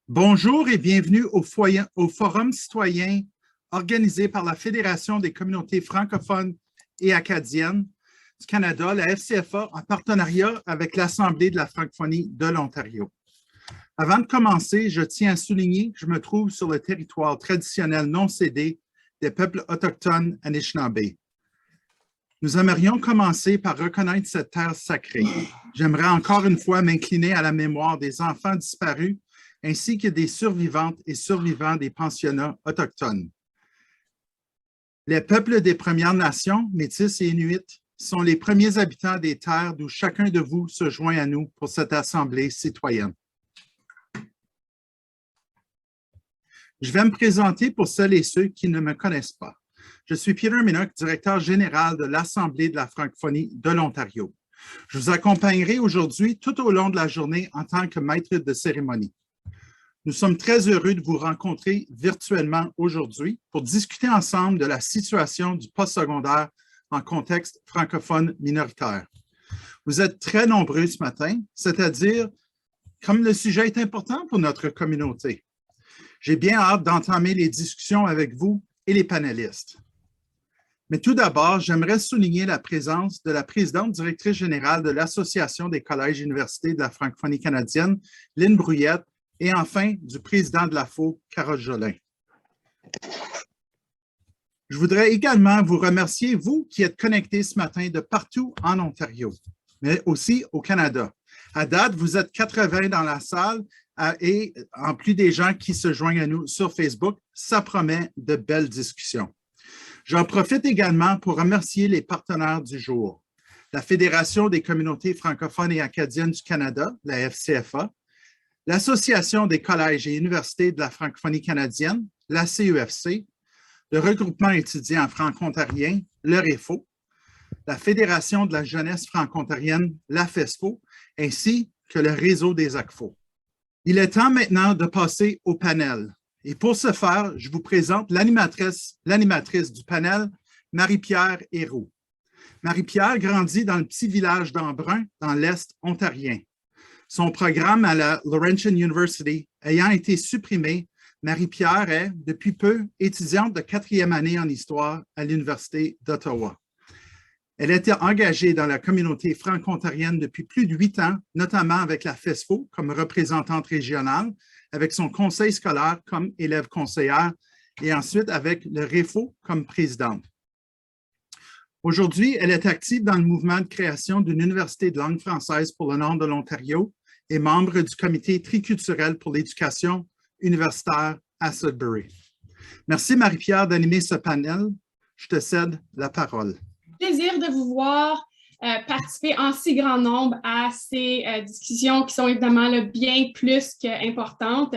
Bonjour et bienvenue au Forum citoyen organisé par la Fédération des communautés francophones et acadiennes du Canada, la FCFA, en partenariat avec l'Assemblée de la francophonie de l'Ontario. Avant de commencer, je tiens à souligner que je me trouve sur le territoire traditionnel non cédé des peuples autochtones Anishinaabe. Nous aimerions commencer par reconnaître cette terre sacrée. J'aimerais encore une fois m'incliner à la mémoire des enfants disparus ainsi que des survivantes et survivants des pensionnats autochtones. Les peuples des Premières Nations, Métis et Inuits, sont les premiers habitants des terres d'où chacun de vous se joint à nous pour cette assemblée citoyenne. Je vais me présenter pour celles et ceux qui ne me connaissent pas. Je suis Peter Minock, directeur général de l'Assemblée de la francophonie de l'Ontario. Je vous accompagnerai aujourd'hui tout au long de la journée en tant que maître de cérémonie. Nous sommes très heureux de vous rencontrer virtuellement aujourd'hui pour discuter ensemble de la situation du postsecondaire en contexte francophone minoritaire. Vous êtes très nombreux ce matin, c'est-à-dire comme le sujet est important pour notre communauté. J'ai bien hâte d'entamer les discussions avec vous et les panélistes. Mais tout d'abord, j'aimerais souligner la présence de la présidente directrice générale de l'Association des collèges et universités de la francophonie canadienne, Lynne Brouillette, et enfin du président de l'AFO, Carole Jolin. Je voudrais également vous remercier, vous qui êtes connectés ce matin de partout en Ontario, mais aussi au Canada. À date, vous êtes 80 dans la salle et en plus des gens qui se joignent à nous sur Facebook, ça promet de belles discussions. J'en profite également pour remercier les partenaires du jour. La Fédération des communautés francophones et acadiennes du Canada, la FCFA, l'Association des collèges et universités de la francophonie canadienne, la CEFC, le regroupement étudiant franco-ontarien, le REFO, la Fédération de la jeunesse franco-ontarienne, la FESFO, ainsi que le réseau des ACFO. Il est temps maintenant de passer au panel. Et pour ce faire, je vous présente l'animatrice du panel, Marie-Pierre Héroux. Marie-Pierre grandit dans le petit village d'Embrun, dans l'Est ontarien. Son programme à la Laurentian University ayant été supprimé, Marie-Pierre est, depuis peu, étudiante de 4e année en histoire à l'Université d'Ottawa. Elle était engagée dans la communauté franco-ontarienne depuis plus de 8 ans, notamment avec la FESFO comme représentante régionale, avec son conseil scolaire comme élève conseillère et ensuite avec le REFO comme présidente. Aujourd'hui, elle est active dans le mouvement de création d'une université de langue française pour le nord de l'Ontario et membre du comité triculturel pour l'éducation universitaire à Sudbury. Merci Marie-Pierre d'animer ce panel. Je te cède la parole. Plaisir de vous voir participer en si grand nombre à ces discussions qui sont évidemment bien plus qu'importantes.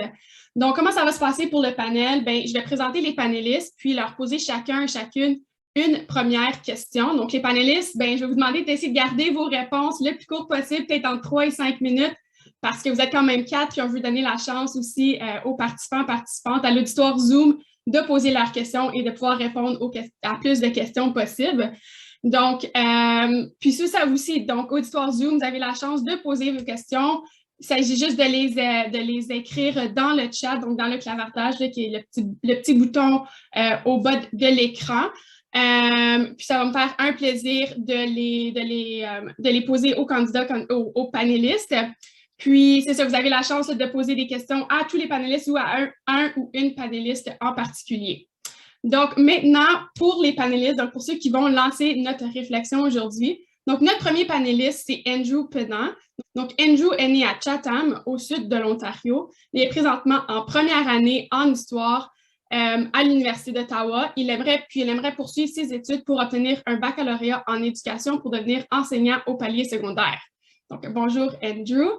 Donc, comment ça va se passer pour le panel? Bien, je vais présenter les panélistes, puis leur poser chacun et chacune une première question. Donc, les panélistes, bien, je vais vous demander d'essayer de garder vos réponses le plus court possible, peut-être entre 3 et 5 minutes, parce que vous êtes quand même 4, puis on veut donner la chance aussi aux participantes, à l'auditoire Zoom, de poser leurs questions et de pouvoir répondre à plus de questions possibles. Donc, puis c'est ça aussi, donc auditoire Zoom, vous avez la chance de poser vos questions. Il s'agit juste de les écrire dans le chat, donc dans le clavartage, là, qui est le petit bouton au bas de l'écran. Puis ça va me faire un plaisir de les poser aux candidats, aux panélistes. Puis c'est ça, vous avez la chance de poser des questions à tous les panélistes ou à un ou une panéliste en particulier. Donc maintenant, pour les panélistes, donc pour ceux qui vont lancer notre réflexion aujourd'hui, donc notre premier panéliste, c'est Andrew Pennant. Donc Andrew est né à Chatham, au sud de l'Ontario. Il est présentement en première année en histoire à l'Université d'Ottawa. Il aimerait poursuivre ses études pour obtenir un baccalauréat en éducation pour devenir enseignant au palier secondaire. Donc, bonjour Andrew.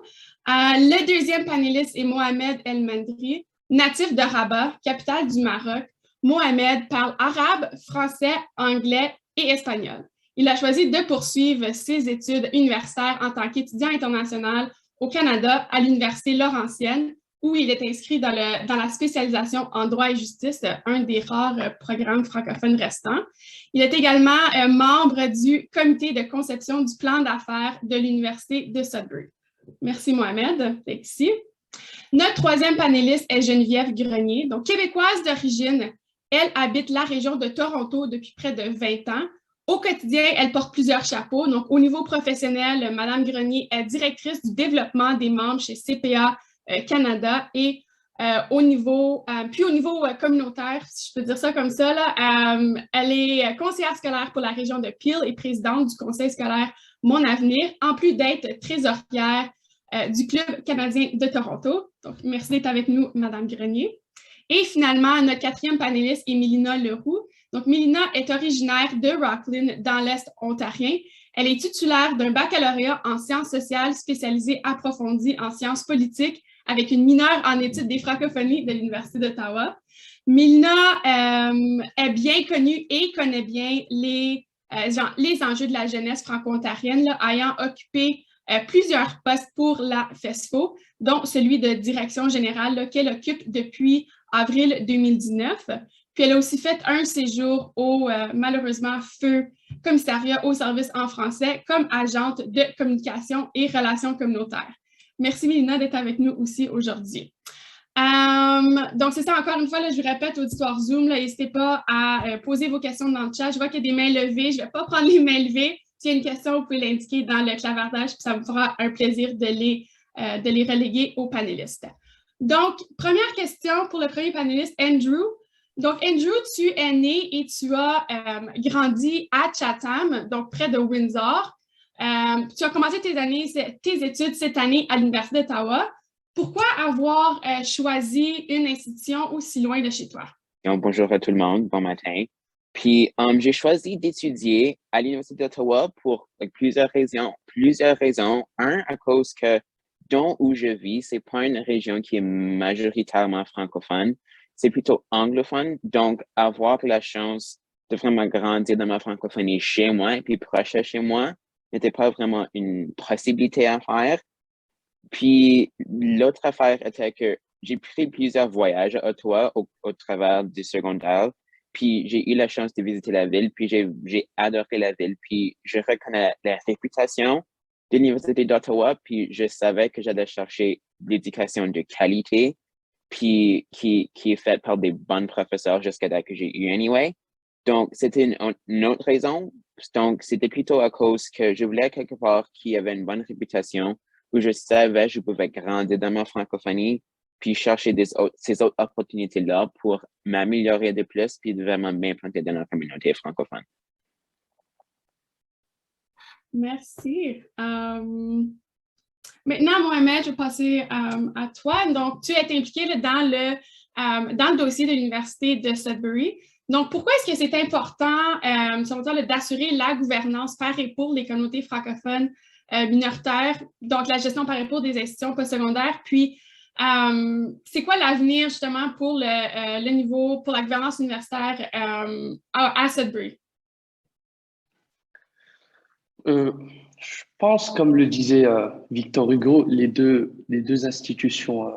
Le deuxième panéliste est Mohamed El Mandri, natif de Rabat, capitale du Maroc. Mohamed parle arabe, français, anglais et espagnol. Il a choisi de poursuivre ses études universitaires en tant qu'étudiant international au Canada à l'Université Laurentienne, où il est inscrit dans la spécialisation en droit et justice, un des rares programmes francophones restants. Il est également membre du comité de conception du plan d'affaires de l'Université de Sudbury. Merci Mohamed d'être ici. Notre troisième panéliste est Geneviève Grenier, donc québécoise d'origine. Elle habite la région de Toronto depuis près de 20 ans. Au quotidien, elle porte plusieurs chapeaux. Donc, au niveau professionnel, Mme Grenier est directrice du développement des membres chez CPA Canada et au niveau communautaire, si je peux dire ça comme ça, là, elle est conseillère scolaire pour la région de Peel et présidente du conseil scolaire Mon Avenir, en plus d'être trésorière du Club canadien de Toronto. Donc, merci d'être avec nous, Mme Grenier. Et finalement, notre quatrième panéliste est Mélina Leroux. Donc, Mélina est originaire de Rockland, dans l'Est ontarien. Elle est titulaire d'un baccalauréat en sciences sociales spécialisé approfondi en sciences politiques avec une mineure en études des francophonies de l'Université d'Ottawa. Mélina est bien connue et connaît bien les enjeux de la jeunesse franco-ontarienne, ayant occupé plusieurs postes pour la FESFO, dont celui de direction générale qu'elle occupe depuis avril 2019. Puis elle a aussi fait un séjour au, malheureusement, feu commissariat au service en français comme agente de communication et relations communautaires. Merci Mélina d'être avec nous aussi aujourd'hui. Donc, c'est ça, encore une fois, là, je vous répète, auditoire Zoom, n'hésitez pas à poser vos questions dans le chat. Je vois qu'il y a des mains levées. Je ne vais pas prendre les mains levées. S'il y a une question, vous pouvez l'indiquer dans le clavardage, puis ça me fera un plaisir de les reléguer aux panélistes. Donc, première question pour le premier panéliste, Andrew. Donc, Andrew, tu es né et tu as grandi à Chatham, donc près de Windsor. Tu as commencé tes études cette année à l'Université d'Ottawa. Pourquoi avoir choisi une institution aussi loin de chez toi? Bonjour à tout le monde, bon matin. Puis, j'ai choisi d'étudier à l'Université d'Ottawa pour plusieurs raisons. Un, à cause que dont où je vis, c'est pas une région qui est majoritairement francophone, c'est plutôt anglophone. Donc, avoir la chance de vraiment grandir dans ma francophonie chez moi et puis proche de chez moi n'était pas vraiment une possibilité à faire. Puis, l'autre affaire était que j'ai pris plusieurs voyages à Ottawa au travers du secondaire. Puis, j'ai eu la chance de visiter la ville, puis j'ai adoré la ville. Puis, je reconnais la réputation de l'Université d'Ottawa, puis je savais que j'allais chercher l'éducation de qualité, puis qui est faite par des bons professeurs jusqu'à là que j'ai eu anyway. Donc, c'était une autre raison. Donc, c'était plutôt à cause que je voulais quelque part qui avait une bonne réputation, où je savais que je pouvais grandir dans ma francophonie, puis chercher ces autres opportunités-là pour m'améliorer de plus, puis de vraiment m'implanter dans la communauté francophone. Merci. Maintenant, Mohamed, je vais passer à toi. Donc, tu es impliqué dans le dossier de l'Université de Sudbury. Donc, pourquoi est-ce que c'est important, selon toi, d'assurer la gouvernance par et pour les communautés francophones minoritaires, donc la gestion par et pour des institutions postsecondaires, puis c'est quoi l'avenir justement pour le niveau, pour la gouvernance universitaire à Sudbury? Je pense, comme le disait Victor Hugo, les deux institutions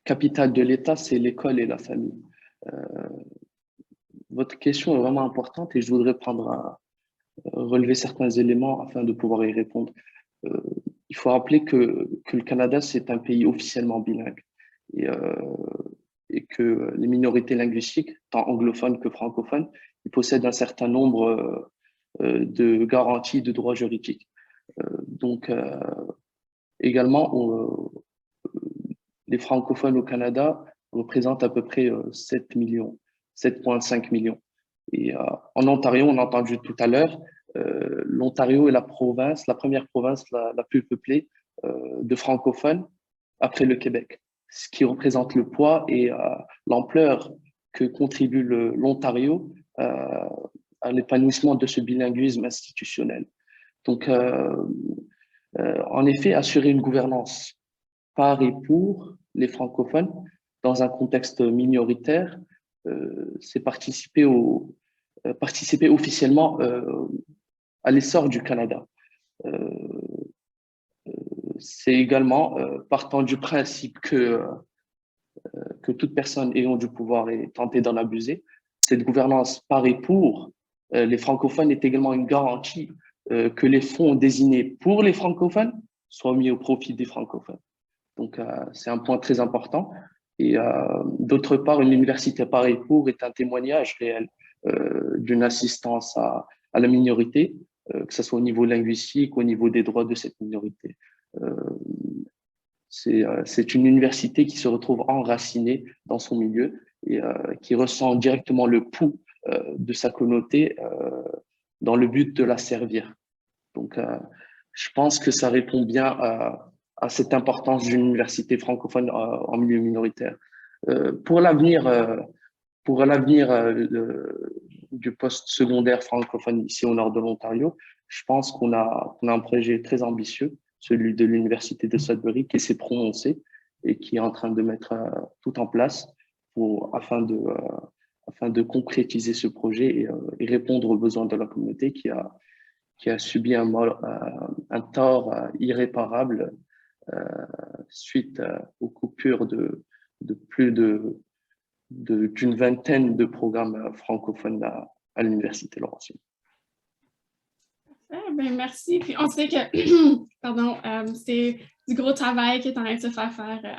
capitales de l'État, c'est l'école et la famille. Votre question est vraiment importante et je voudrais relever certains éléments afin de pouvoir y répondre. Il faut rappeler que le Canada, c'est un pays officiellement bilingue et que les minorités linguistiques, tant anglophones que francophones, ils possèdent un certain nombre de garanties de droits juridiques. Donc, également, les francophones au Canada représentent à peu près 7 millions, 7,5 millions. Et en Ontario, on a entendu tout à l'heure, l'Ontario est la première province la plus peuplée de francophones après le Québec, ce qui représente le poids et l'ampleur que contribue l'Ontario à l'épanouissement de ce bilinguisme institutionnel. Donc, en effet, assurer une gouvernance par et pour les francophones dans un contexte minoritaire, c'est participer officiellement à l'essor du Canada. C'est également partant du principe que toute personne ayant du pouvoir est tentée d'en abuser. Cette gouvernance par et pour les francophones est également une garantie que les fonds désignés pour les francophones soient mis au profit des francophones. Donc, c'est un point très important. Et d'autre part, une université pareille pour est un témoignage réel d'une assistance à la minorité, que ce soit au niveau linguistique, au niveau des droits de cette minorité. C'est une université qui se retrouve enracinée dans son milieu et qui ressent directement le pouls de sa communauté dans le but de la servir. Donc, je pense que ça répond bien à cette importance d'une université francophone en milieu minoritaire. Pour l'avenir du poste secondaire francophone ici au nord de l'Ontario, je pense qu'on a un projet très ambitieux, celui de l'Université de Sudbury, qui s'est prononcé et qui est en train de mettre tout en place afin de concrétiser ce projet et répondre aux besoins de la communauté qui a subi un tort irréparable suite aux coupures de plus d'une vingtaine de programmes francophones à l'Université Laurentienne. Ben, merci. Puis on sait que pardon, c'est du gros travail qui est en train de se faire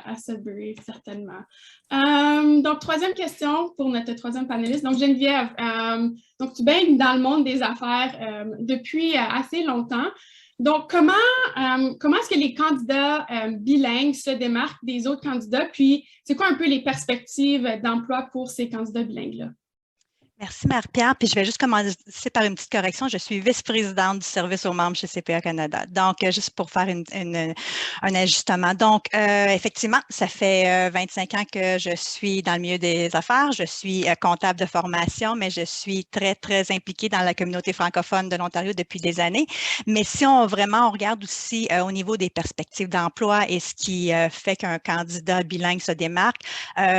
à Sudbury, certainement. Donc, troisième question pour notre troisième panéliste. Donc, Geneviève, donc tu baignes dans le monde des affaires depuis assez longtemps. Donc, comment est-ce que les candidats bilingues se démarquent des autres candidats? Puis, c'est quoi un peu les perspectives d'emploi pour ces candidats bilingues-là? Merci Marie-Pierre. Puis je vais juste commencer par une petite correction. Je suis vice-présidente du service aux membres chez CPA Canada. Donc, juste pour faire un ajustement. Donc, effectivement, ça fait 25 ans que je suis dans le milieu des affaires. Je suis comptable de formation, mais je suis très, très impliquée dans la communauté francophone de l'Ontario depuis des années. Mais si on regarde aussi au niveau des perspectives d'emploi et ce qui fait qu'un candidat bilingue se démarque,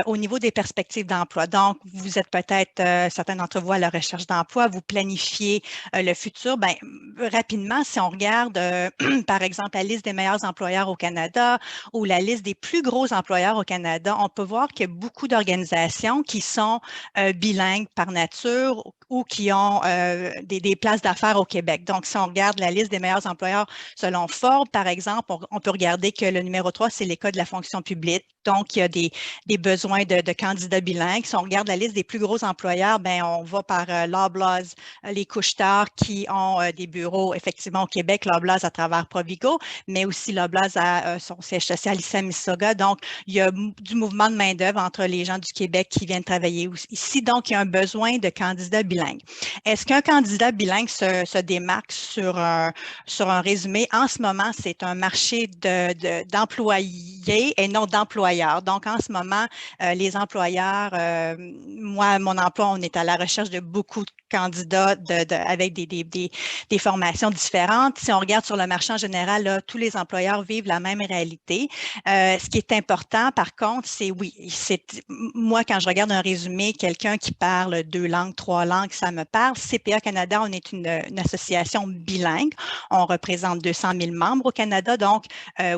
au niveau des perspectives d'emploi. Donc, vous êtes peut-être certains d'entre vous à la recherche d'emploi, vous planifiez le futur. Bien, rapidement, si on regarde, par exemple, la liste des meilleurs employeurs au Canada ou la liste des plus gros employeurs au Canada, on peut voir qu'il y a beaucoup d'organisations qui sont bilingues par nature ou qui ont des places d'affaires au Québec. Donc, si on regarde la liste des meilleurs employeurs selon Forbes, par exemple, on peut regarder que le numéro 3, c'est l'École de la fonction publique. Donc, il y a des besoins de candidats bilingues. Si on regarde la liste des plus gros employeurs, bien, on va par Loblaws, les Couche-Tard qui ont des bureaux effectivement au Québec, Loblaws à travers Provigo, mais aussi Loblaws à son siège social ici à Mississauga. Donc, il y a du mouvement de main-d'œuvre entre les gens du Québec qui viennent travailler ici. Donc, il y a un besoin de candidats bilingues. Est-ce qu'un candidat bilingue se démarque sur un résumé? En ce moment, c'est un marché d'employés et non d'employeurs. Donc, en ce moment, les employeurs, moi, mon emploi, on est à la recherche de beaucoup de candidats avec des formations différentes. Si on regarde sur le marché en général, là, tous les employeurs vivent la même réalité. Ce qui est important, par contre, c'est moi, quand je regarde un résumé, quelqu'un qui parle 2 langues, 3 langues, ça me parle. CPA Canada, on est une association bilingue. On représente 200 000 membres au Canada. Donc,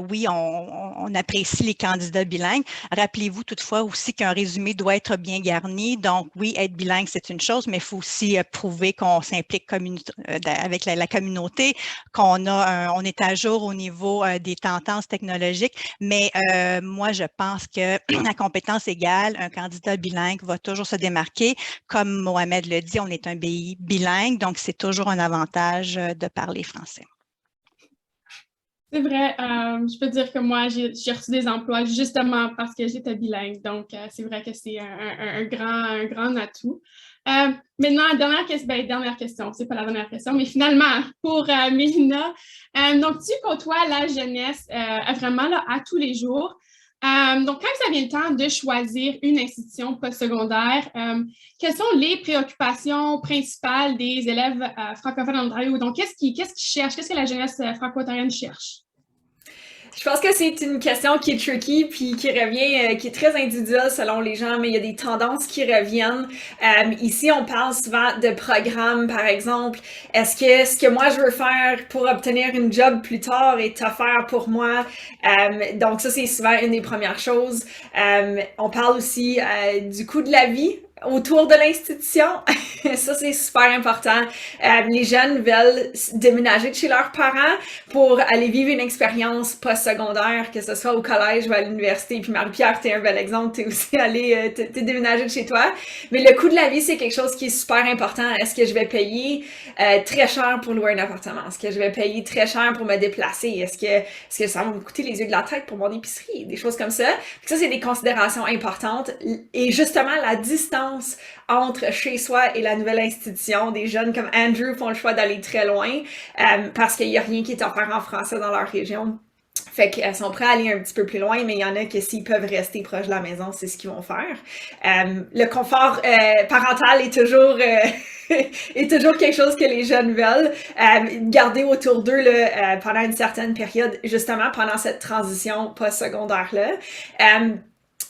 oui, on apprécie les candidats bilingues. Rappelez-vous toutefois aussi qu'un résumé doit être bien garni. Donc, oui, être bilingue, c'est une chose, mais il faut aussi prouver qu'on s'implique avec la communauté, on est à jour au niveau des tendances technologiques. Mais moi, je pense que à compétence égale, un candidat bilingue va toujours se démarquer. Comme Mohamed le dit, on est un pays bilingue, donc c'est toujours un avantage de parler français. C'est vrai, je peux dire que moi, j'ai reçu des emplois justement parce que j'étais bilingue. Donc, c'est vrai que c'est un grand atout. Maintenant, dernière question, c'est pas la dernière question, mais finalement, pour Mélina, donc tu côtoies la jeunesse vraiment là, à tous les jours. Donc, quand ça vient le temps de choisir une institution postsecondaire, quelles sont les préoccupations principales des élèves francophones en Ontario? Donc, qu'est-ce qu'ils cherchent? Qu'est-ce que la jeunesse franco-ontarienne cherche? Je pense que c'est une question qui est tricky puis qui revient, qui est très individuelle selon les gens, mais il y a des tendances qui reviennent. Ici, on parle souvent de programmes, par exemple. Est-ce que ce que moi je veux faire pour obtenir une job plus tard est offert pour moi? Donc ça, c'est souvent une des premières choses. On parle aussi du coût de la vie. autour de l'institution. Ça, c'est super important. Les jeunes veulent déménager de chez leurs parents pour aller vivre une expérience postsecondaire, que ce soit au collège ou à l'université. Puis Marie-Pierre, t'es un bel exemple. T'es aussi allé, t'es déménagé de chez toi. Mais le coût de la vie, c'est quelque chose qui est super important. Est-ce que je vais payer très cher pour louer un appartement? Est-ce que je vais payer très cher pour me déplacer? Est-ce que ça va me coûter les yeux de la tête pour mon épicerie? Des choses comme ça. Ça, c'est des considérations importantes. Et justement, la distance entre chez soi et la nouvelle institution. Des jeunes comme Andrew font le choix d'aller très loin parce qu'il n'y a rien qui est offert en français dans leur région. Fait qu'elles sont prêts à aller un petit peu plus loin, mais il y en a que s'ils peuvent rester proche de la maison, c'est ce qu'ils vont faire. Le confort parental est toujours est toujours quelque chose que les jeunes veulent garder autour d'eux pendant une certaine période, justement pendant cette transition postsecondaire-là.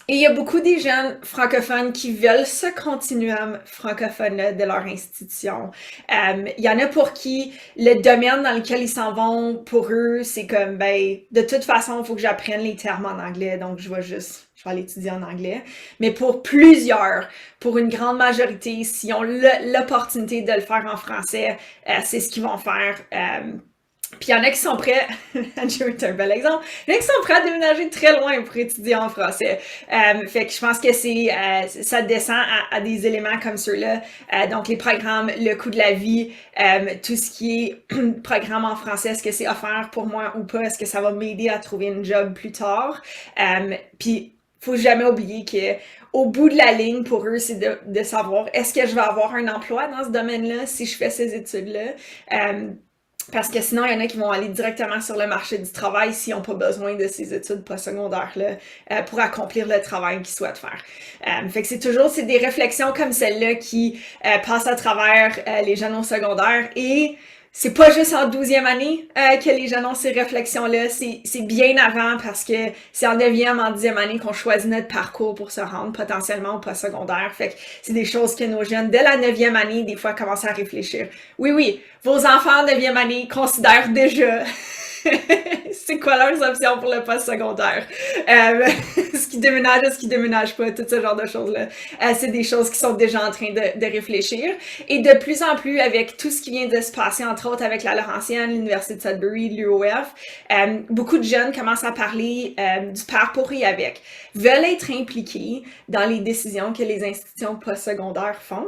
Et il y a beaucoup des jeunes francophones qui veulent ce continuum francophone-là de leur institution. Il y en a pour qui le domaine dans lequel ils s'en vont, pour eux, c'est comme, ben, de toute façon, il faut que j'apprenne les termes en anglais, donc je vais aller étudier en anglais. Mais pour plusieurs, pour une grande majorité, s'ils ont l'opportunité de le faire en français, c'est ce qu'ils vont faire. Puis il y en a qui sont prêts, Andrew est un bel exemple, il y en a qui sont prêts à déménager très loin pour étudier en français. Fait que je pense que ça descend à des éléments comme ceux-là. Donc les programmes, le coût de la vie, tout ce qui est programme en français, est-ce que c'est offert pour moi ou pas? Est-ce que ça va m'aider à trouver une job plus tard? Puis faut jamais oublier que au bout de la ligne, pour eux, c'est de savoir est-ce que je vais avoir un emploi dans ce domaine-là si je fais ces études-là? Parce que sinon, il y en a qui vont aller directement sur le marché du travail s'ils n'ont pas besoin de ces études postsecondaires-là pour accomplir le travail qu'ils souhaitent faire. Fait que c'est des réflexions comme celle-là qui passent à travers les jeunes au secondaire et c'est pas juste en 12e année que les jeunes ont ces réflexions-là, c'est bien avant parce que c'est en 9e, en 10e année qu'on choisit notre parcours pour se rendre potentiellement au postsecondaire. Fait que c'est des choses que nos jeunes, dès la 9e année, des fois, commencent à réfléchir. Oui, vos enfants en 9e année considèrent déjà c'est quoi leurs options pour le postsecondaire. Est-ce qu'ils déménagent, est-ce qu'ils déménagent pas, tout ce genre de choses-là. C'est des choses qui sont déjà en train de réfléchir. Et de plus en plus, avec tout ce qui vient de se passer, entre autres avec la Laurentienne, l'Université de Sudbury, l'UOF, beaucoup de jeunes commencent à parler du par pour et avec, veulent être impliqués dans les décisions que les institutions postsecondaires font.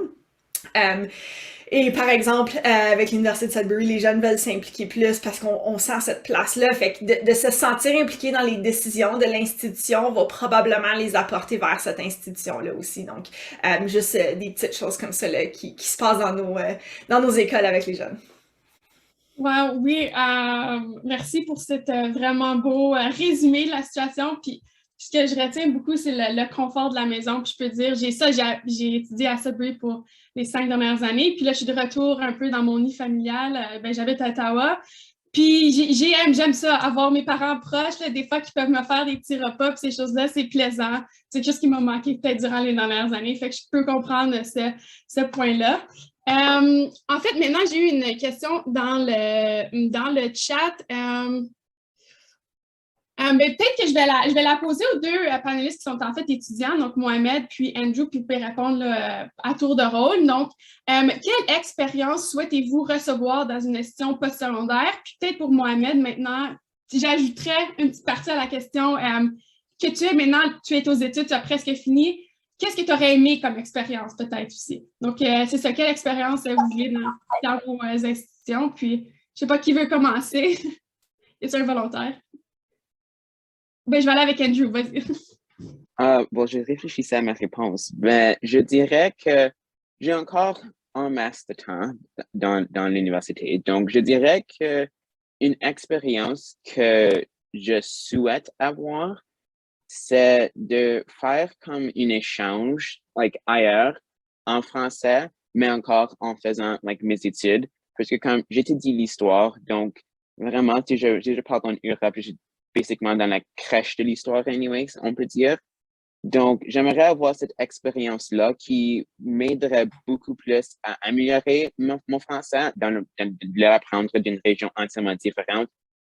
Et par exemple, avec l'Université de Sudbury, les jeunes veulent s'impliquer plus parce qu'on sent cette place-là. Fait que de se sentir impliqué dans les décisions de l'institution va probablement les apporter vers cette institution-là aussi. Donc, juste des petites choses comme ça là, qui se passent dans nos écoles avec les jeunes. Wow, oui, merci pour cet vraiment beau résumé de la situation. Puis, ce que je retiens beaucoup, c'est le confort de la maison. Puis je peux dire, j'ai étudié à Sudbury pour les 5 dernières années. Puis là, je suis de retour un peu dans mon nid familial. J'habite à Ottawa. Puis j'aime ça, avoir mes parents proches, là, des fois qui peuvent me faire des petits repas, puis ces choses-là, c'est plaisant. C'est juste ce qui m'a manqué peut-être durant les dernières années. Fait que je peux comprendre ce point-là. En fait, maintenant, j'ai eu une question dans le chat. Mais peut-être que je vais la poser aux deux panélistes qui sont en fait étudiants, donc Mohamed puis Andrew, puis vous pouvez répondre là, à tour de rôle. Donc, quelle expérience souhaitez-vous recevoir dans une institution postsecondaire? Puis peut-être pour Mohamed, maintenant, j'ajouterais une petite partie à la question que tu es maintenant, tu es aux études, tu as presque fini. Qu'est-ce que tu aurais aimé comme expérience peut-être aussi? Donc, c'est ça, quelle expérience vous voulez dans vos institutions? Puis, je ne sais pas qui veut commencer. Y a-t-il un volontaire? Ben, je vais aller avec Andrew, vas-y. Bon, je réfléchissais à ma réponse. Ben, je dirais que j'ai encore un master de temps dans l'université. Donc, je dirais que une expérience que je souhaite avoir, c'est de faire comme un échange, ailleurs, en français, mais encore en faisant, mes études. Parce que comme j'étudie l'histoire, donc, vraiment, je parle en Europe, basically dans la crèche de l'histoire, anyways, on peut dire. Donc, j'aimerais avoir cette expérience-là qui m'aiderait beaucoup plus à améliorer mon français, de l'apprendre d'une région entièrement différente,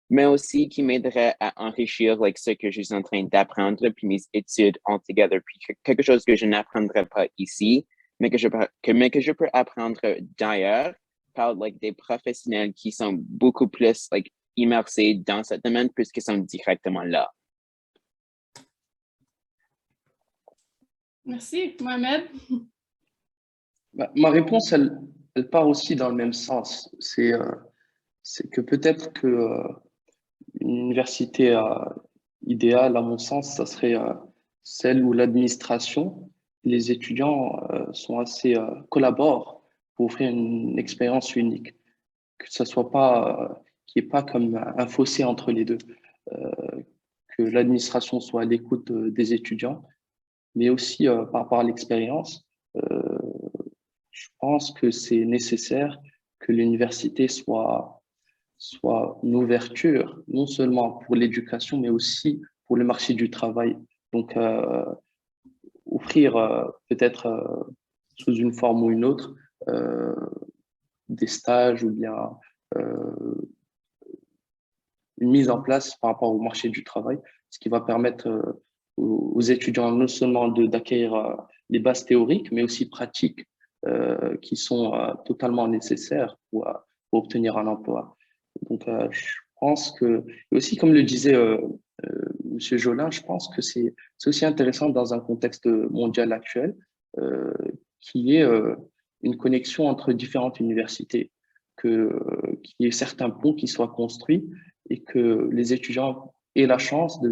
mais aussi qui m'aiderait à enrichir ce que je suis en train d'apprendre, puis mes études altogether, puis quelque chose que je n'apprendrais pas ici. mais que je peux apprendre d'ailleurs par like, des professionnels qui sont beaucoup plus like, immersés dans ce domaine puisqu'ils sont directement là. Merci. Mohamed? Ma réponse, elle part aussi dans le même sens. C'est que peut-être que une université idéale, à mon sens, ça serait celle où l'administration, les étudiants sont assez collaborent pour offrir une expérience unique, que ça soit pas qu'il n'y ait pas comme un fossé entre les deux, que l'administration soit à l'écoute des étudiants, mais aussi par rapport à l'expérience. Je pense que c'est nécessaire que l'université soit une ouverture, non seulement pour l'éducation, mais aussi pour le marché du travail. Donc, offrir peut-être sous une forme ou une autre des stages ou bien une mise en place par rapport au marché du travail, ce qui va permettre aux étudiants non seulement d'acquérir les bases théoriques, mais aussi pratiques qui sont totalement nécessaires pour obtenir un emploi. Donc, je pense que, et aussi comme le disait Monsieur Jolin, je pense que c'est aussi intéressant dans un contexte mondial actuel qu'il y ait une connexion entre différentes universités, qu'il y ait certains ponts qui soient construits et que les étudiants aient la chance de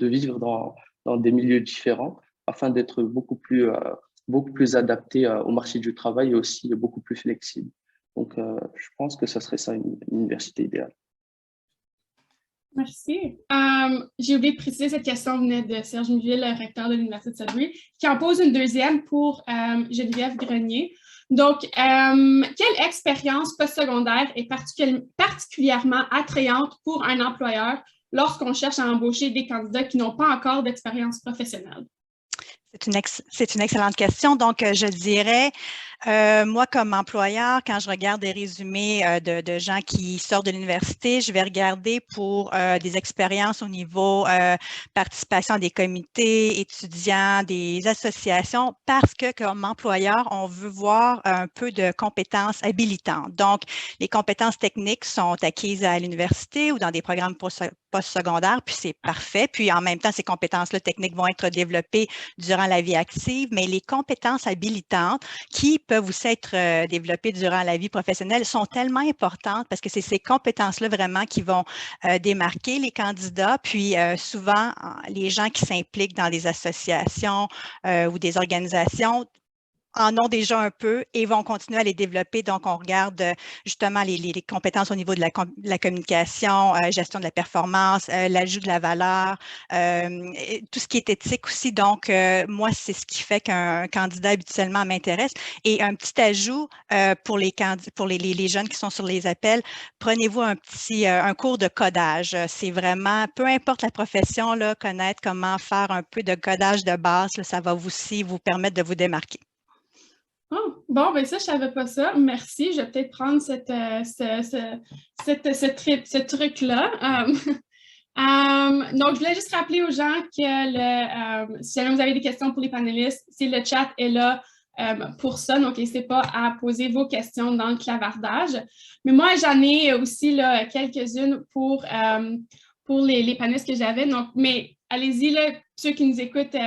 vivre dans des milieux différents afin d'être beaucoup plus adaptés au marché du travail et aussi beaucoup plus flexibles. Donc, je pense que ça serait ça une université idéale. Merci. J'ai oublié de préciser, cette question venait de Serge Miville, le recteur de l'Université de Sudbury, qui en pose une deuxième pour Geneviève Grenier. Donc, quelle expérience postsecondaire est particulièrement attrayante pour un employeur lorsqu'on cherche à embaucher des candidats qui n'ont pas encore d'expérience professionnelle? C'est une excellente question. Donc, je dirais, moi, comme employeur, quand je regarde des résumés de gens qui sortent de l'université, je vais regarder pour des expériences au niveau participation à des comités étudiants, des associations, parce que comme employeur, on veut voir un peu de compétences habilitantes. Donc, les compétences techniques sont acquises à l'université ou dans des programmes postsecondaires, puis c'est parfait. Puis en même temps, ces compétences-là techniques vont être développées durant la vie active, mais les compétences habilitantes qui peuvent aussi être développées durant la vie professionnelle sont tellement importantes parce que c'est ces compétences-là vraiment qui vont démarquer les candidats. Puis souvent, les gens qui s'impliquent dans des associations ou des organisations en ont déjà un peu et vont continuer à les développer. Donc, on regarde justement les compétences au niveau de la communication, gestion de la performance, l'ajout de la valeur, tout ce qui est éthique aussi. Donc, moi, c'est ce qui fait qu'un candidat habituellement m'intéresse. Et un petit ajout pour les jeunes qui sont sur les appels, prenez-vous un cours de codage. C'est vraiment, peu importe la profession, là, connaître comment faire un peu de codage de base, là, ça va aussi vous permettre de vous démarquer. Oh, bon, ben ça, je ne savais pas ça. Merci. Je vais peut-être prendre ce truc-là. Donc, je voulais juste rappeler aux gens que si jamais vous avez des questions pour les panélistes, le chat est là pour ça. Donc, n'hésitez pas à poser vos questions dans le clavardage. Mais moi, j'en ai aussi là, quelques-unes pour les panélistes que j'avais. Donc, mais allez-y, là, ceux qui nous écoutent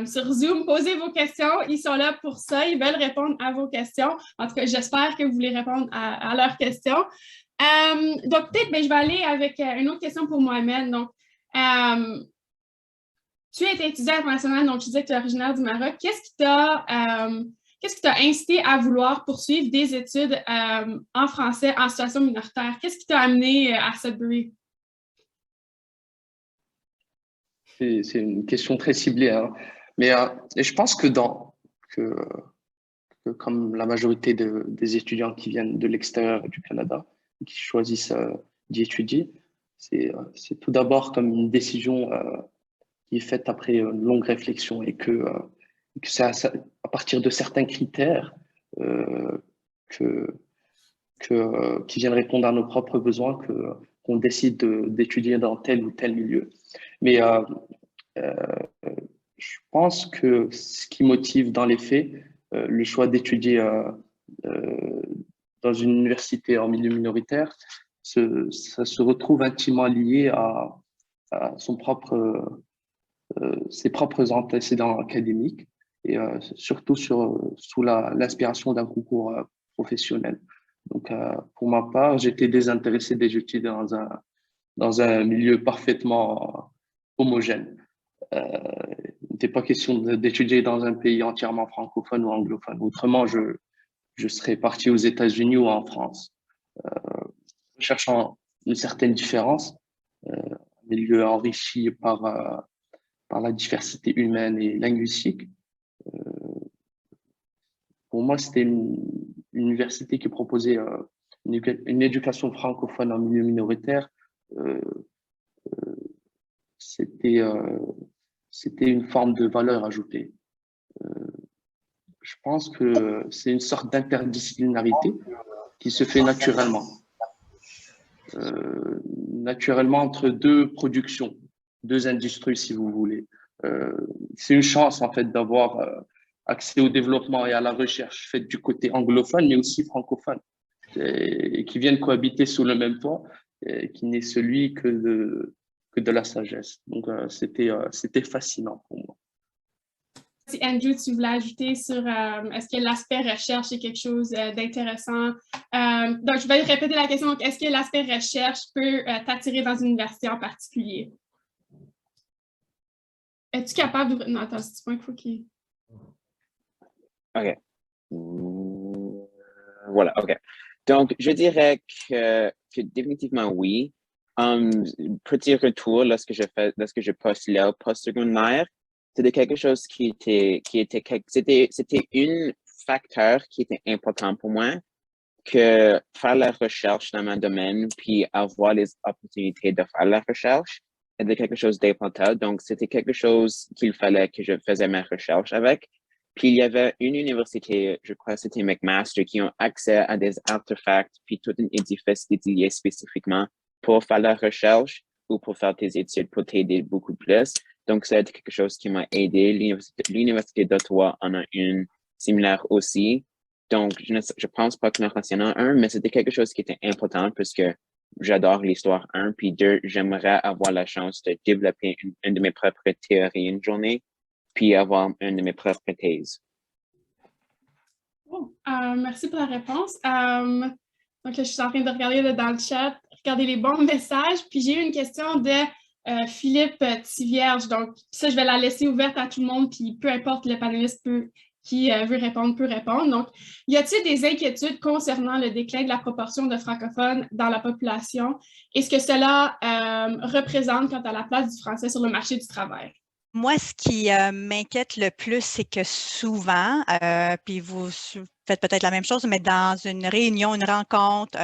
sur Zoom, posez vos questions. Ils sont là pour ça. Ils veulent répondre à vos questions. En tout cas, j'espère que vous voulez répondre à leurs questions. Donc, peut-être, je vais aller avec une autre question pour Mohamed. Donc, tu es étudiant international, donc tu disais que tu es originaire du Maroc. Qu'est-ce qui t'a incité à vouloir poursuivre des études en français en situation minoritaire? Qu'est-ce qui t'a amené à Sudbury? C'est une question très ciblée, hein. Mais je pense que comme la majorité des étudiants qui viennent de l'extérieur du Canada, qui choisissent d'y étudier, c'est tout d'abord comme une décision qui est faite après une longue réflexion et que c'est à partir de certains critères qui viennent répondre à nos propres besoins qu'on décide d'étudier dans tel ou tel milieu. Mais je pense que ce qui motive dans les faits, le choix d'étudier dans une université en milieu minoritaire, ça se retrouve intimement lié à ses propres antécédents académiques et surtout sous l'inspiration d'un concours professionnel. Donc, pour ma part, j'étais désintéressé d'étudier dans un milieu parfaitement homogène. Il n'était pas question d'étudier dans un pays entièrement francophone ou anglophone. Autrement, je serais parti aux États-Unis ou en France, cherchant une certaine différence, un milieu enrichi par la diversité humaine et linguistique. Pour moi, c'était une université qui proposait une éducation francophone en milieu minoritaire. C'était une forme de valeur ajoutée. Je pense que c'est une sorte d'interdisciplinarité qui se fait naturellement. Naturellement entre deux productions, deux industries, si vous voulez. C'est une chance, en fait, d'avoir accès au développement et à la recherche faite du côté anglophone, mais aussi francophone, et qui viennent cohabiter sous le même toit, qui n'est celui que de la sagesse. Donc, c'était fascinant pour moi. Si Andrew, tu voulais ajouter sur est-ce que l'aspect recherche est quelque chose d'intéressant? Donc, je vais répéter la question. Donc, est-ce que l'aspect recherche peut t'attirer dans une université en particulier? Es-tu capable d'ouvrir... Non, attends, c'est pas qu'il faut qu'il... OK. Voilà, OK. Donc, je dirais que définitivement oui. Petit retour, lorsque je postulais au postsecondaire, c'était quelque chose c'était un facteur qui était important pour moi, que faire la recherche dans mon domaine, puis avoir les opportunités de faire la recherche, c'était quelque chose d'important. Donc, c'était quelque chose qu'il fallait que je faisais ma recherche avec. Puis, il y avait une université, je crois que c'était McMaster, qui ont accès à des artefacts, puis tout un édifice dédié spécifiquement pour faire la recherche ou pour faire tes études, pour t'aider beaucoup plus. Donc, c'est quelque chose qui m'a aidé. L'Université d'Ottawa en a une similaire aussi. Donc, je pense pas que nous en a un, mais c'était quelque chose qui était important parce que j'adore l'histoire, un. Puis deux, j'aimerais avoir la chance de développer une de mes propres théories une journée, puis avoir une de mes propres thèses. Oh, merci pour la réponse. Donc, là, je suis en train de regarder dans le chat, regarder les bons messages. Puis, j'ai eu une question de Philippe Tivierge. Donc, ça, je vais la laisser ouverte à tout le monde. Puis, peu importe le panéliste qui veut répondre, peut répondre. Donc, y a-t-il des inquiétudes concernant le déclin de la proportion de francophones dans la population et ce que cela représente quant à la place du français sur le marché du travail? Moi, ce qui m'inquiète le plus, c'est que souvent, puis vous faites peut-être la même chose, mais dans une réunion, une rencontre,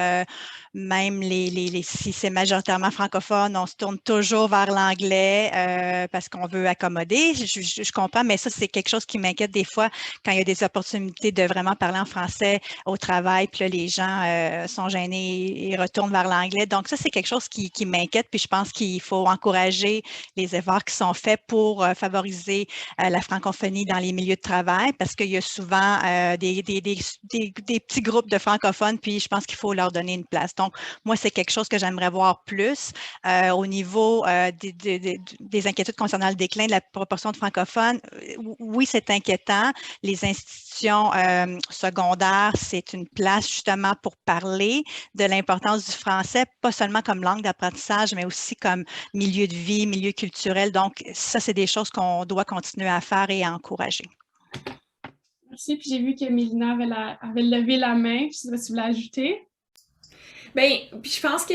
même si c'est majoritairement francophone, on se tourne toujours vers l'anglais parce qu'on veut accommoder. Je comprends, mais ça, c'est quelque chose qui m'inquiète des fois quand il y a des opportunités de vraiment parler en français au travail, puis là, les gens sont gênés et retournent vers l'anglais. Donc, ça, c'est quelque chose qui m'inquiète, puis je pense qu'il faut encourager les efforts qui sont faits pour favoriser la francophonie dans les milieux de travail parce qu'il y a souvent des petits groupes de francophones, puis je pense qu'il faut leur donner une place. Donc, moi, c'est quelque chose que j'aimerais voir plus au niveau des inquiétudes concernant le déclin de la proportion de francophones. Oui, c'est inquiétant. Les institutions secondaires, c'est une place justement pour parler de l'importance du français, pas seulement comme langue d'apprentissage, mais aussi comme milieu de vie, milieu culturel. Donc, ça, c'est des choses qu'on doit continuer à faire et à encourager. Merci. Puis j'ai vu que Mélina avait levé la main. Je ne sais pas si vous voulez ajouter. Bien, puis je pense que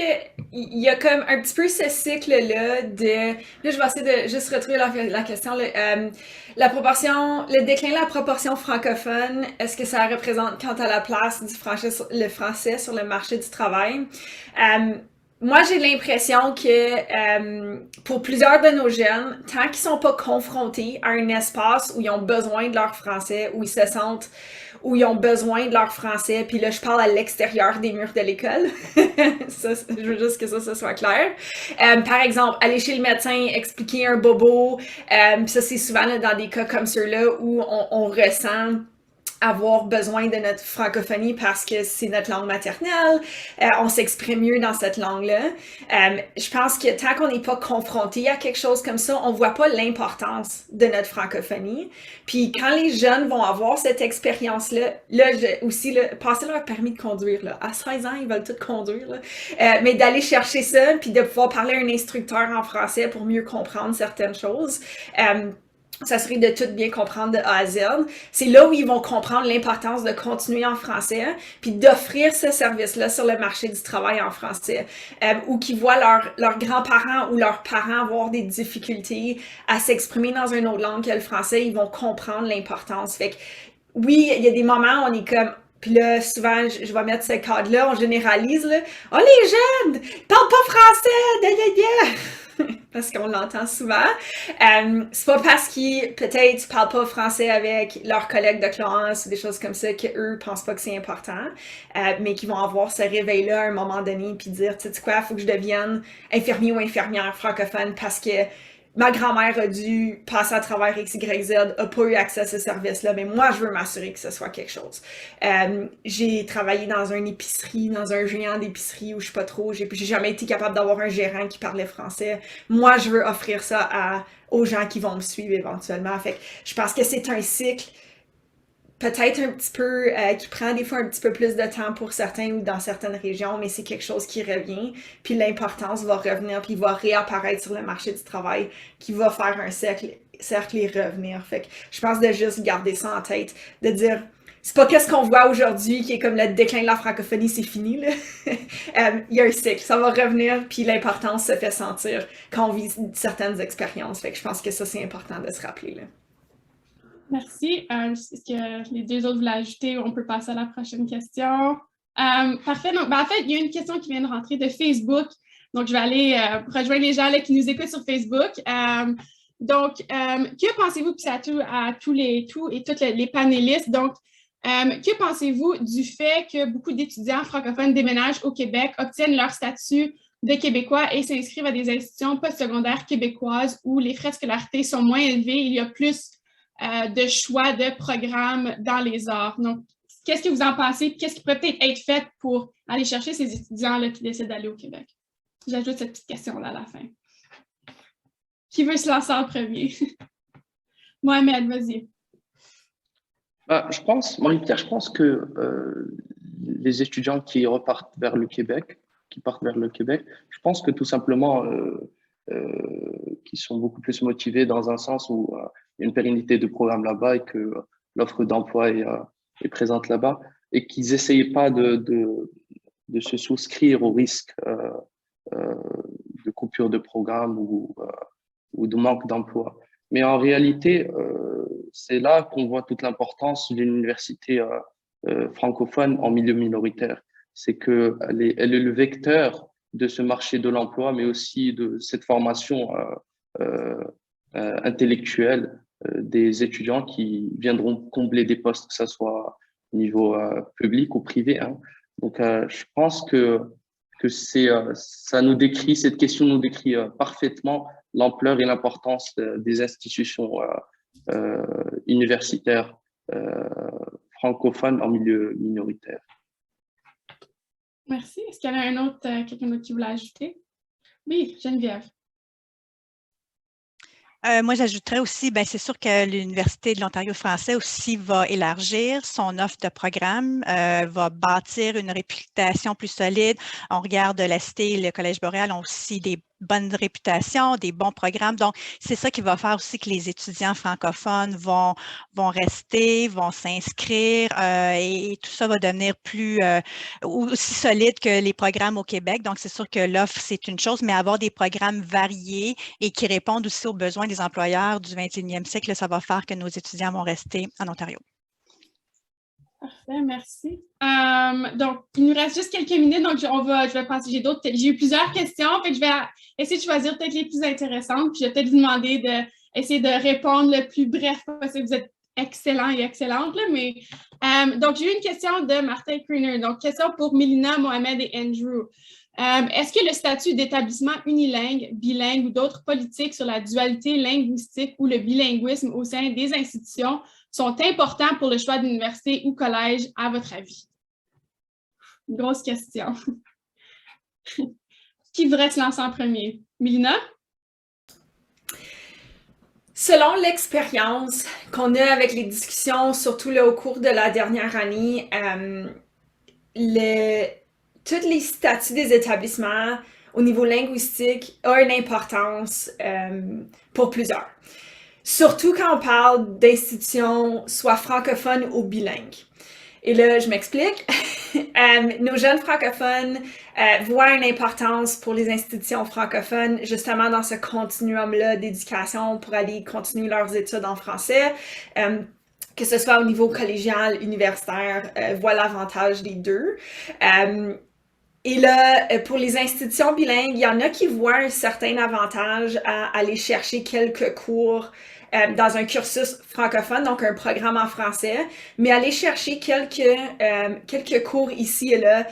il y a comme un petit peu ce cycle-là de... Là, je vais essayer de juste retrouver la question. Le déclin de la proportion francophone, est-ce que ça représente quant à la place du français sur le marché du travail? Moi, j'ai l'impression que pour plusieurs de nos jeunes, tant qu'ils sont pas confrontés à un espace où ils ont besoin de leur français, où ils se sentent, où ils ont besoin de leur français, puis là, je parle à l'extérieur des murs de l'école. Je veux juste que ça soit clair. Par exemple, aller chez le médecin, expliquer un bobo, ça, c'est souvent là, dans des cas comme ceux-là où on ressent avoir besoin de notre francophonie parce que c'est notre langue maternelle, on s'exprime mieux dans cette langue-là. Je pense que tant qu'on n'est pas confronté à quelque chose comme ça, on voit pas l'importance de notre francophonie. Puis quand les jeunes vont avoir cette expérience-là, passer leur permis de conduire, là, à 16 ans, ils veulent tout conduire, là. Mais d'aller chercher ça, puis de pouvoir parler à un instructeur en français pour mieux comprendre certaines choses, ça serait de tout bien comprendre de A à Z. C'est là où ils vont comprendre l'importance de continuer en français, puis d'offrir ce service-là sur le marché du travail en français, ou qu'ils voient leurs grands-parents ou leurs parents avoir des difficultés à s'exprimer dans une autre langue que le français, ils vont comprendre l'importance. Fait que oui, il y a des moments où on est comme... Puis là, souvent, je vais mettre ce cadre-là, on généralise, là. « Oh, les jeunes! Parlent pas français! » parce qu'on l'entend souvent. C'est pas parce qu'ils, peut-être, parlent pas français avec leurs collègues de classe ou des choses comme ça qu'eux pensent pas que c'est important, mais qu'ils vont avoir ce réveil-là à un moment donné puis dire, tu sais quoi, faut que je devienne infirmier ou infirmière francophone parce que ma grand-mère a dû passer à travers X, Y, Z, a pas eu accès à ce service-là, mais moi, je veux m'assurer que ce soit quelque chose. J'ai travaillé dans une épicerie, dans un géant d'épicerie où je suis pas trop, j'ai jamais été capable d'avoir un gérant qui parlait français. Moi, je veux offrir ça aux gens qui vont me suivre éventuellement. Fait que je pense que c'est un cycle peut-être un petit peu, qui prend des fois un petit peu plus de temps pour certains ou dans certaines régions, mais c'est quelque chose qui revient, puis l'importance va revenir, puis il va réapparaître sur le marché du travail, qui va faire un cercle et revenir. Fait que je pense de juste garder ça en tête, de dire, c'est pas qu'est-ce qu'on voit aujourd'hui qui est comme le déclin de la francophonie, c'est fini, là. Il y a un cycle, ça va revenir, puis l'importance se fait sentir quand on vit certaines expériences. Fait que je pense que ça, c'est important de se rappeler, là. Merci. Est-ce que les deux autres voulaient ajouter ou on peut passer à la prochaine question? Parfait. Donc, en fait, il y a une question qui vient de rentrer de Facebook. Donc, je vais aller rejoindre les gens là, qui nous écoutent sur Facebook. Donc, que pensez-vous, puis c'est à tous les panélistes, donc, que pensez-vous du fait que beaucoup d'étudiants francophones déménagent au Québec, obtiennent leur statut de Québécois et s'inscrivent à des institutions postsecondaires québécoises où les frais de scolarité sont moins élevés, il y a plus de choix de programmes dans les arts. Donc, qu'est-ce que vous en pensez? Qu'est-ce qui pourrait peut-être être fait pour aller chercher ces étudiants-là qui décident d'aller au Québec? J'ajoute cette petite question-là à la fin. Qui veut se lancer en premier? Mohamed, vas-y. Marie-Pierre, je pense que les étudiants qui partent vers le Québec, je pense que tout simplement, qui sont beaucoup plus motivés dans un sens où il y a une pérennité de programme là-bas et que l'offre d'emploi est présente là-bas et qu'ils n'essayent pas de se souscrire au risque de coupure de programme ou de manque d'emploi. Mais en réalité, c'est là qu'on voit toute l'importance d'une université francophone en milieu minoritaire. C'est qu'elle est le vecteur de ce marché de l'emploi, mais aussi de cette formation intellectuelle des étudiants qui viendront combler des postes, que ce soit au niveau public ou privé. Hein. Donc, je pense que ça nous décrit, cette question nous décrit parfaitement l'ampleur et l'importance des institutions universitaires francophones en milieu minoritaire. Merci. Est-ce qu'il y en a quelqu'un d'autre qui voulait ajouter? Oui, Geneviève. Moi, j'ajouterais aussi, c'est sûr que l'Université de l'Ontario français aussi va élargir son offre de programme, va bâtir une réputation plus solide. On regarde la Cité et le Collège Boréal ont aussi des bonnes réputations, des bons programmes. Donc, c'est ça qui va faire aussi que les étudiants francophones vont rester, vont s'inscrire et tout ça va devenir plus aussi solide que les programmes au Québec. Donc, c'est sûr que l'offre, c'est une chose, mais avoir des programmes variés et qui répondent aussi aux besoins des employeurs du 21e siècle, ça va faire que nos étudiants vont rester en Ontario. Parfait, merci. Donc, il nous reste juste quelques minutes, donc je vais passer. J'ai eu plusieurs questions, fait que je vais essayer de choisir peut-être les plus intéressantes, puis je vais peut-être vous demander d'essayer de répondre le plus bref possible. Vous êtes excellents et excellentes, là, mais donc j'ai eu une question de Martin Kriner. Donc, question pour Mélina, Mohamed et Andrew. Est-ce que le statut d'établissement unilingue, bilingue ou d'autres politiques sur la dualité linguistique ou le bilinguisme au sein des institutions sont importants pour le choix d'université ou collège, à votre avis? Grosse question. Qui voudrait se lancer en premier? Mélina? Selon l'expérience qu'on a avec les discussions, surtout là, au cours de la dernière année, tous les statuts des établissements au niveau linguistique ont une importance pour plusieurs. Surtout quand on parle d'institutions soit francophones ou bilingues. Et là, je m'explique. Nos jeunes francophones voient une importance pour les institutions francophones, justement dans ce continuum-là d'éducation pour aller continuer leurs études en français. Que ce soit au niveau collégial, universitaire, voient l'avantage des deux. Et là, pour les institutions bilingues, il y en a qui voient un certain avantage à aller chercher quelques cours dans un cursus francophone, donc un programme en français, mais aller chercher quelques cours ici et là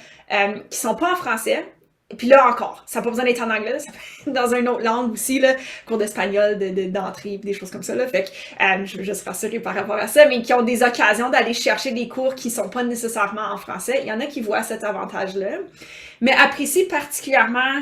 qui sont pas en français. Et puis là encore, ça n'a pas besoin d'être en anglais, ça peut être dans une autre langue aussi, là, cours d'espagnol, d'entrée, des choses comme ça. Là. Fait que je veux juste rassurer par rapport à ça, mais qui ont des occasions d'aller chercher des cours qui sont pas nécessairement en français. Il y en a qui voient cet avantage-là, mais apprécient particulièrement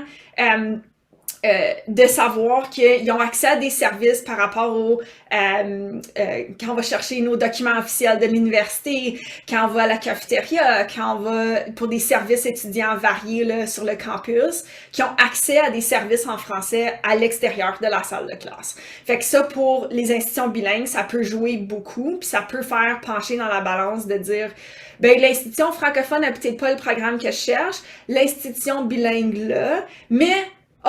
de savoir qu'ils ont accès à des services par rapport au quand on va chercher nos documents officiels de l'université, quand on va à la cafétéria, quand on va pour des services étudiants variés là, sur le campus, qui ont accès à des services en français à l'extérieur de la salle de classe. Fait que ça, pour les institutions bilingues, ça peut jouer beaucoup, puis ça peut faire pencher dans la balance de dire ben l'institution francophone n'a peut-être pas le programme que je cherche, l'institution bilingue là, mais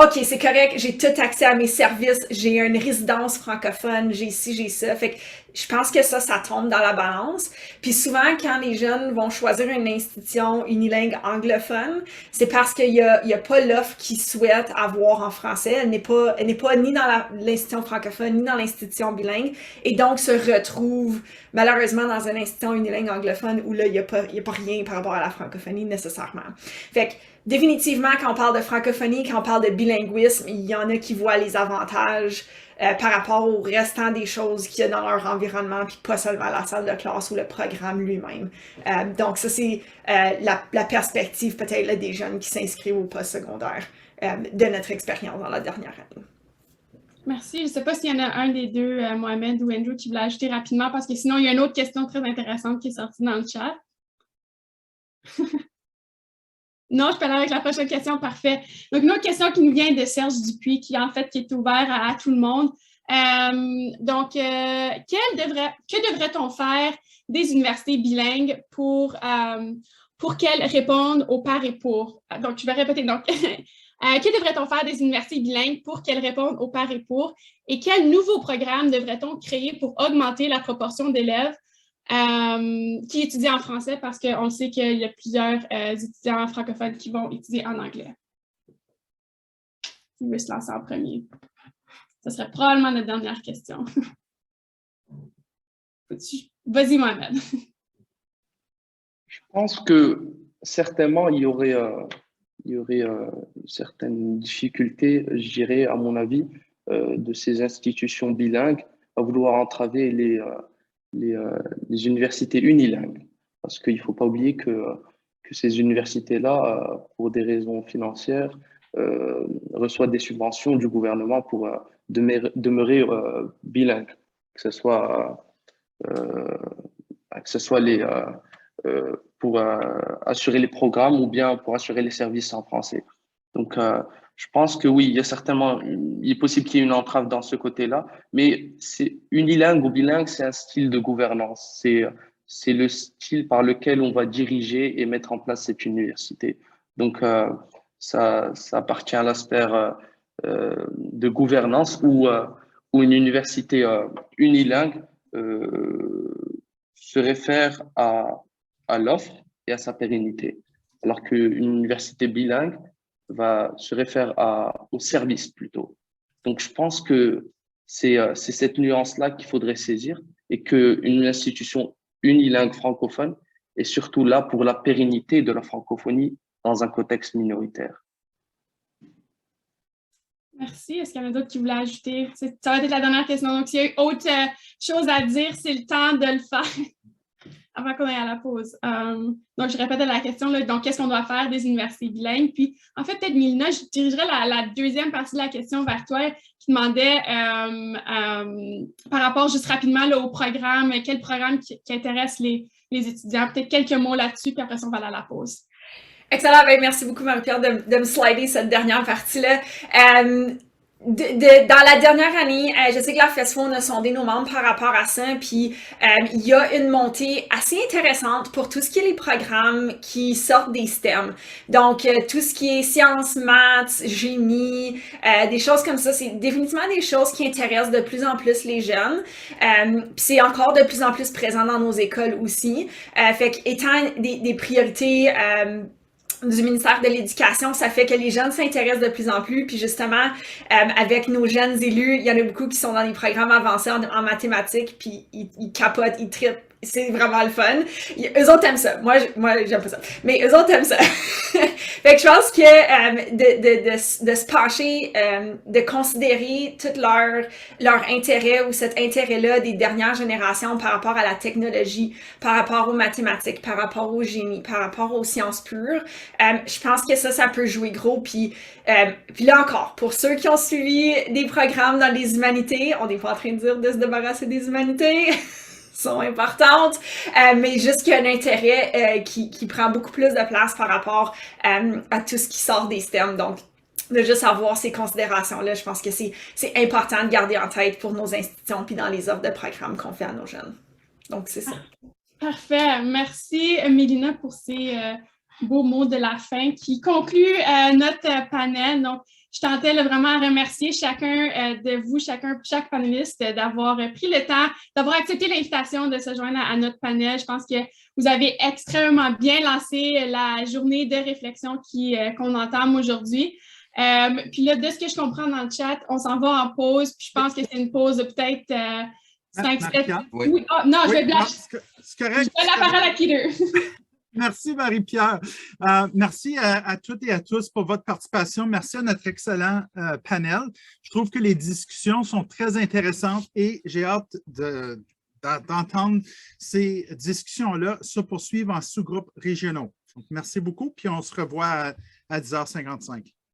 OK, c'est correct, j'ai tout accès à mes services, j'ai une résidence francophone, j'ai ci, j'ai ça. Fait que je pense que ça tombe dans la balance. Puis souvent, quand les jeunes vont choisir une institution unilingue anglophone, c'est parce qu'il y a pas l'offre qu'ils souhaitent avoir en français. Elle n'est pas ni dans l'institution francophone, ni dans l'institution bilingue. Et donc, se retrouve malheureusement dans une institution unilingue anglophone où là, il y a pas rien par rapport à la francophonie nécessairement. Fait que, définitivement, quand on parle de francophonie, quand on parle de bilinguisme, il y en a qui voient les avantages par rapport au restant des choses qu'il y a dans leur environnement, puis pas seulement la salle de classe ou le programme lui-même. Donc ça, c'est la perspective peut-être là, des jeunes qui s'inscrivent au postsecondaire de notre expérience dans la dernière année. Merci. Je ne sais pas s'il y en a un des deux, Mohamed ou Andrew, qui voulait ajouter rapidement, parce que sinon, il y a une autre question très intéressante qui est sortie dans le chat. Non, je peux aller avec la prochaine question, parfait. Donc, une autre question qui nous vient de Serge Dupuis, qui est ouvert à tout le monde. Que devrait-on faire des universités bilingues pour qu'elles répondent aux par et pour? Donc, je vais répéter. Donc, que devrait-on faire des universités bilingues pour qu'elles répondent aux par et pour? Et quel nouveau programme devrait-on créer pour augmenter la proportion d'élèves qui étudient en français, parce qu'on sait qu'il y a plusieurs étudiants francophones qui vont étudier en anglais. Qui veut se lancer en premier? Ce serait probablement notre dernière question. Vas-y, Mohamed. Je pense que certainement, il y aurait certaines difficultés, je dirais, à mon avis, de ces institutions bilingues à vouloir entraver les universités unilingues. Parce qu'il ne faut pas oublier que ces universités-là, pour des raisons financières, reçoivent des subventions du gouvernement pour demeurer bilingues, que ce soit pour assurer les programmes ou bien pour assurer les services en français. Donc, je pense que oui, il est possible qu'il y ait une entrave dans ce côté-là, mais c'est unilingue ou bilingue, c'est un style de gouvernance. C'est le style par lequel on va diriger et mettre en place cette université. Donc, ça appartient à l'aspect de gouvernance où une université unilingue se réfère à l'offre et à sa pérennité, alors qu'une université bilingue se réfère au service plutôt. Donc, je pense que c'est cette nuance-là qu'il faudrait saisir et qu'une institution unilingue francophone est surtout là pour la pérennité de la francophonie dans un contexte minoritaire. Merci. Est-ce qu'il y en a d'autres qui voulaient ajouter? Ça va être la dernière question. Donc, s'il y a eu autre chose à dire, c'est le temps de le faire avant qu'on aille à la pause. Donc, je répète la question. Là, donc, qu'est-ce qu'on doit faire des universités bilingues? Puis, en fait, peut-être, Mélina, je dirigerai la deuxième partie de la question vers toi qui demandait par rapport juste rapidement là, au programme, quel programme qui intéresse les étudiants. Peut-être quelques mots là-dessus, puis après ça, on va aller à la pause. Excellent. Ben, merci beaucoup, Marie-Pierre, de me slider cette dernière partie-là. Dans la dernière année, je sais que la FESFO, on a sondé nos membres par rapport à ça, puis il y a une montée assez intéressante pour tout ce qui est les programmes qui sortent des STEM. Donc, tout ce qui est sciences, maths, génie, des choses comme ça, c'est définitivement des choses qui intéressent de plus en plus les jeunes. Puis c'est encore de plus en plus présent dans nos écoles aussi. Fait qu'étant des priorités du ministère de l'Éducation, ça fait que les jeunes s'intéressent de plus en plus. Puis justement, avec nos jeunes élus, il y en a beaucoup qui sont dans des programmes avancés en mathématiques, puis ils capotent, ils trippent. C'est vraiment le fun. Eux autres aiment ça. Moi, j'aime pas ça. Mais eux autres aiment ça. Fait que je pense que de se pencher, de considérer tout leur intérêt ou cet intérêt-là des dernières générations par rapport à la technologie, par rapport aux mathématiques, par rapport au génie, par rapport aux sciences pures, je pense que ça peut jouer gros. Puis là encore, pour ceux qui ont suivi des programmes dans les humanités, on n'est pas en train de dire de se débarrasser des humanités. Sont importantes, mais juste qu'il y a un intérêt qui prend beaucoup plus de place par rapport à tout ce qui sort des STEM. Donc, de juste avoir ces considérations-là, je pense que c'est important de garder en tête pour nos institutions puis dans les offres de programmes qu'on fait à nos jeunes. Donc, c'est ça. Parfait. Merci, Mélina, pour ces beaux mots de la fin qui concluent notre panel. Donc, je tentais vraiment à remercier chacun de vous, chaque panéliste, d'avoir pris le temps, d'avoir accepté l'invitation de se joindre à notre panel. Je pense que vous avez extrêmement bien lancé la journée de réflexion qu'on entame aujourd'hui. Puis là, de ce que je comprends dans le chat, on s'en va en pause. Puis je pense que c'est une pause de peut-être 5-7... Oui. Oh, non, je vais blaguer. C'est correct. Je donne la parole à Peter. Merci, Marie-Pierre. Merci à toutes et à tous pour votre participation. Merci à notre excellent panel. Je trouve que les discussions sont très intéressantes et j'ai hâte d'entendre ces discussions-là se poursuivre en sous-groupes régionaux. Donc, merci beaucoup, puis on se revoit à 10h55.